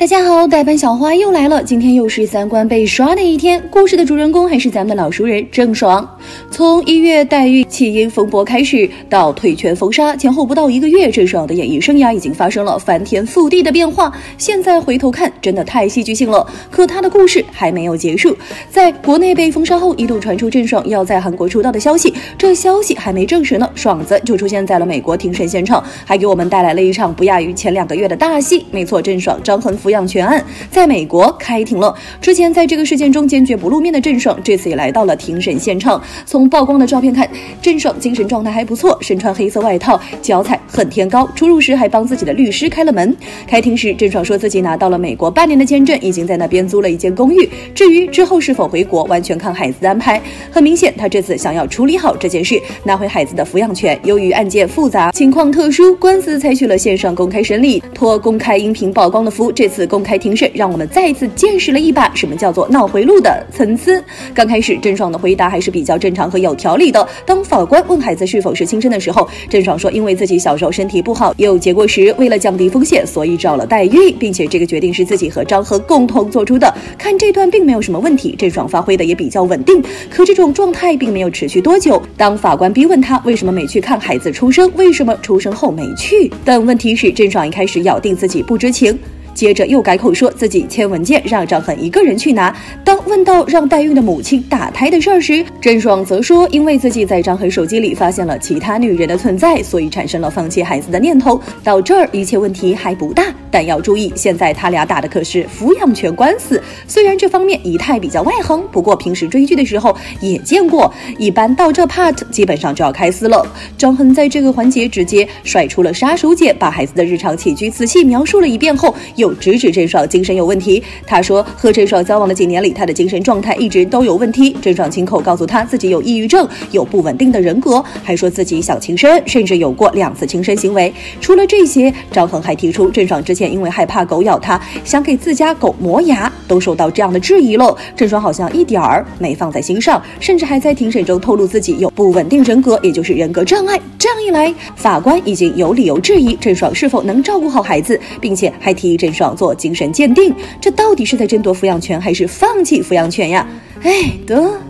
大家好，代班小花又来了，今天又是三观被刷的一天。故事的主人公还是咱们的老熟人郑爽。从1月代孕弃婴风波开始，到退圈封杀，前后不到1个月，郑爽的演艺生涯已经发生了翻天覆地的变化。现在回头看，真的太戏剧性了。可她的故事还没有结束，在国内被封杀后，一度传出郑爽要在韩国出道的消息，这消息还没证实呢，爽子就出现在了美国庭审现场，还给我们带来了一场不亚于前2个月的大戏。没错，郑爽张恒抚养权案在美国开庭了。之前在这个事件中坚决不露面的郑爽，这次也来到了庭审现场。从曝光的照片看，郑爽精神状态还不错，身穿黑色外套，脚踩恨天高。出入时还帮自己的律师开了门。开庭时，郑爽说自己拿到了美国半年的签证，已经在那边租了一间公寓。至于之后是否回国，完全看孩子的安排。很明显，她这次想要处理好这件事，拿回孩子的抚养权。由于案件复杂，情况特殊，官司采取了线上公开审理，托公开音频曝光的福，这次公开庭审让我们再一次见识了一把什么叫做脑回路的层次。刚开始，郑爽的回答还是比较正常和有条理的。当法官问孩子是否是亲生的时候，郑爽说因为自己小时候身体不好，有结过石，为了降低风险，所以找了代孕，并且这个决定是自己和张恒共同做出的。看这段并没有什么问题，郑爽发挥的也比较稳定。可这种状态并没有持续多久，当法官逼问他为什么没去看孩子出生，为什么出生后没去等问题时，郑爽一开始咬定自己不知情，接着又改口说自己签文件让张恒一个人去拿。当问到让代孕的母亲打胎的事儿时，郑爽则说因为自己在张恒手机里发现了其他女人的存在，所以产生了放弃孩子的念头。到这儿一切问题还不大，但要注意，现在他俩打的可是抚养权官司。虽然这方面仪态比较外行，不过平时追剧的时候也见过，一般到这 part 基本上就要开撕了。张恒在这个环节直接甩出了杀手锏，把孩子的日常起居仔细描述了一遍后，又直指郑爽精神有问题。他说和郑爽交往的几年里，他的精神状态一直都有问题。郑爽亲口告诉他自己有抑郁症，有不稳定的人格，还说自己想轻生，甚至有过2次轻生行为。除了这些，张恒还提出郑爽之前因为害怕狗咬他，想给自家狗磨牙，都受到这样的质疑了。郑爽好像一点儿没放在心上，甚至还在庭审中透露自己有不稳定人格，也就是人格障碍。这样一来，法官已经有理由质疑郑爽是否能照顾好孩子，并且还提议郑爽做精神鉴定。这到底是在争夺抚养权还是放弃抚养权呀？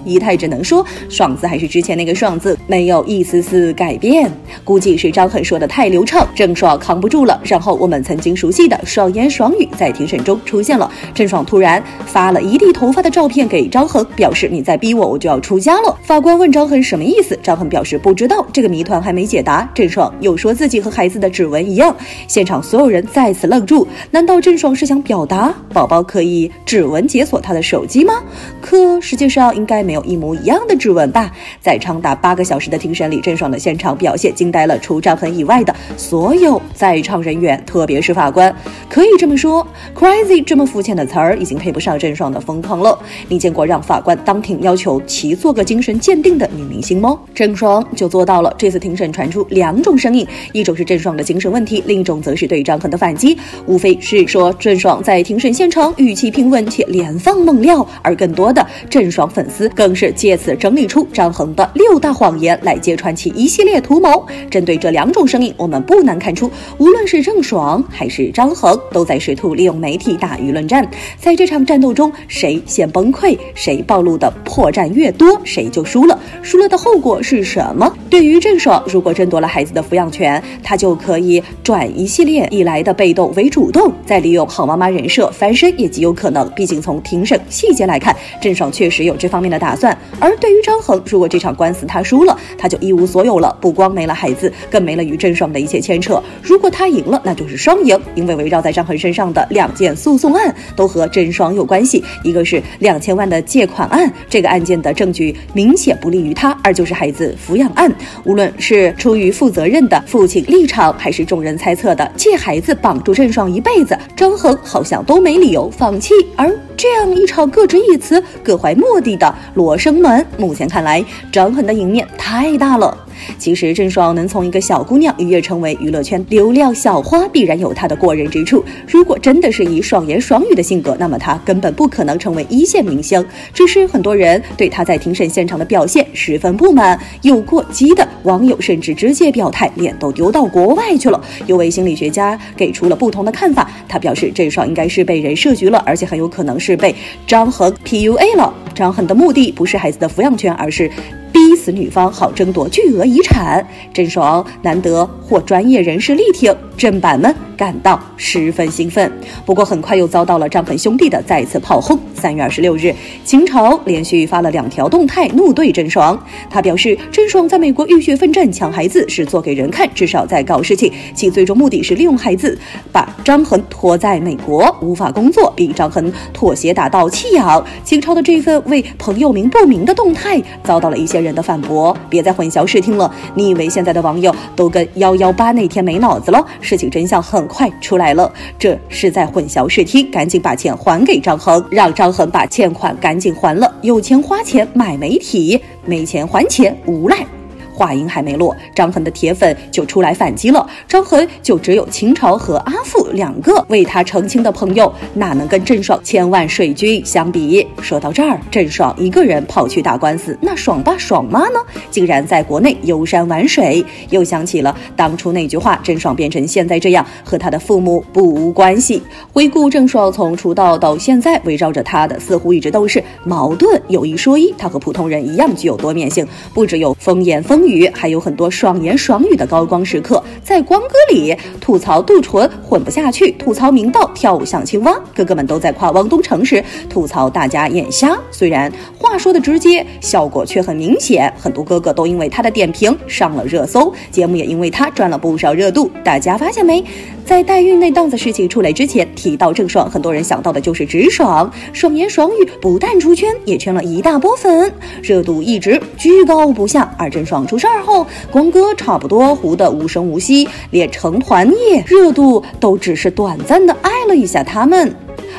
仪态只能说爽字还是之前那个爽字，没有一丝丝改变。估计是张恒说的太流畅，郑爽扛不住了。然后我们曾经熟悉的爽言爽语在庭审中出现了。郑爽突然发了一地头发的照片给张恒，表示你再逼我，我就要出家了。法官问张恒什么意思，张恒表示不知道，这个谜团还没解答。郑爽又说自己和孩子的指纹一样，现场所有人再次愣住。难道郑爽是想表达宝宝可以指纹解锁他的手机吗？可世界上应该没有一模一样的指纹吧。在长达8个小时的庭审里，郑爽的现场表现惊呆了除张恒以外的所有在场人员，特别是法官。可以这么说 crazy 这么肤浅的词儿已经配不上郑爽的疯狂了。你见过让法官当庭要求其做个精神鉴定的女明星吗？郑爽就做到了。这次庭审传出2种声音，一种是郑爽的精神问题，另一种则是对张恒的反击，无非是说郑爽在庭审现场语气平稳且连放猛料，而更多的郑爽粉丝更是借此整理出张恒的6大谎言，来揭穿其一系列图谋。针对这2种声音，我们不难看出，无论是郑爽还是张恒，都在试图利用媒体打舆论战。在这场战斗中，谁先崩溃，谁暴露的破绽越多，谁就输了。输了的后果是什么？对于郑爽，如果争夺了孩子的抚养权，她就可以转一系列以来的被动为主动，再利用好妈妈人设翻身也极有可能。毕竟从庭审细节来看，郑爽确实有这方面的打算。而对于张恒，如果这场官司他输了，他就一无所有了，不光没了孩子，更没了与郑爽的一切牵扯。如果他赢了，那就是双赢，因为围绕在张恒身上的2件诉讼案都和郑爽有关系。一个是2000万的借款案，这个案件的证据明显不利于他；二就是孩子抚养案，无论是出于负责任的父亲立场，还是众人猜测的借孩子绑住郑爽一辈子，张恒好像都没理由放弃。而这样一场各执一词、各怀目的的罗生门，目前看来张恒的赢面太大了。其实郑爽能从一个小姑娘一跃成为娱乐圈流量小花，必然有她的过人之处。如果真的是以爽言爽语的性格，那么她根本不可能成为一线明星。只是很多人对她在庭审现场的表现十分不满，有过激的网友甚至直接表态，脸都丢到国外去了。有位心理学家给出了不同的看法，他表示郑爽应该是被人设局了，而且很有可能是被张恒 PUA 了。张恒的目的不是孩子的抚养权，而是逼死女方好争夺巨额遗产。郑爽难得获专业人士力挺，正版们感到十分兴奋。不过很快又遭到了张恒兄弟的再次炮轰。3月26日，秦朝连续发了2条动态怒对郑爽。他表示，郑爽在美国浴血奋战抢孩子是做给人看，至少在搞事情，其最终目的是利用孩子把张恒拖在美国无法工作，逼张恒妥协打道弃养。秦朝的这份为朋友名不明的动态遭到了一些人的反驳，别再混淆视听了，你以为现在的网友都跟118那天没脑子了？事情真相很快出来了，这是在混淆视听，赶紧把钱还给张恒，让张恒把欠款赶紧还了，有钱花钱买媒体，没钱还钱无赖。话音还没落，张恒的铁粉就出来反击了。张恒就只有秦朝和阿富2个为他澄清的朋友，哪能跟郑爽千万水军相比？说到这儿，郑爽一个人跑去打官司，那爽爸爽妈呢？竟然在国内游山玩水。又想起了当初那句话，郑爽变成现在这样和她的父母不无关系。回顾郑爽从出道到现在，围绕着她的似乎一直都是矛盾。有一说一，她和普通人一样具有多面性，不只有风言风语，还有很多爽言爽语的高光时刻。在光歌里吐槽杜淳混不下去，吐槽明道跳舞像青蛙，哥哥们都在夸汪东城时吐槽大家眼瞎。虽然话说的直接，效果却很明显，很多哥哥都因为他的点评上了热搜，节目也因为他赚了不少热度。大家发现没？在代孕那档子事情出来之前，提到郑爽，很多人想到的就是直爽，爽言爽语不但出圈，也圈了一大波粉，热度一直居高不下。而郑爽出事儿后，光哥差不多糊得无声无息，连成团夜热度都只是短暂的爱了一下他们。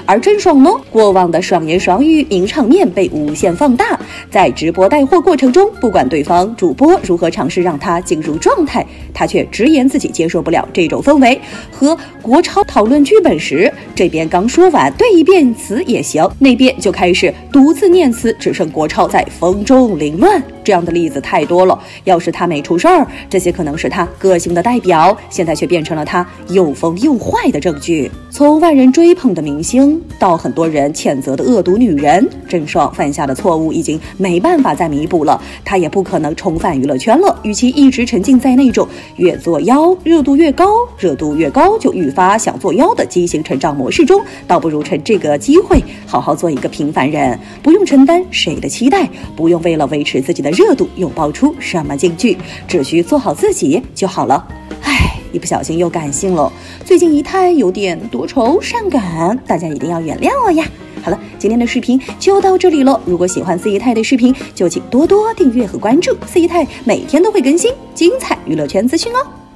而郑爽呢，过往的爽言爽语名场面被无限放大，在直播带货过程中，不管对方主播如何尝试让他进入状态，他却直言自己接受不了这种氛围。和国超讨论剧本时，这边刚说完对一遍词也行，那边就开始独自念词，只剩国超在风中凌乱。这样的例子太多了，要是他没出事儿，这些可能是他个性的代表，现在却变成了他又疯又坏的证据。从万人追捧的明星到很多人谴责的恶毒女人，郑爽犯下的错误已经没办法再弥补了，她也不可能重返娱乐圈了。与其一直沉浸在那种越作妖热度越高就愈发想作妖的畸形成长模式中，倒不如趁这个机会好好做一个平凡人，不用承担谁的期待，不用为了维持自己的热度又爆出什么金句，只需做好自己就好了。一不小心又感性了，最近仪态有点多愁善感，大家一定要原谅我呀。好了，今天的视频就到这里了。如果喜欢四姨太的视频，就请多多订阅和关注。四姨太每天都会更新精彩娱乐圈资讯哦。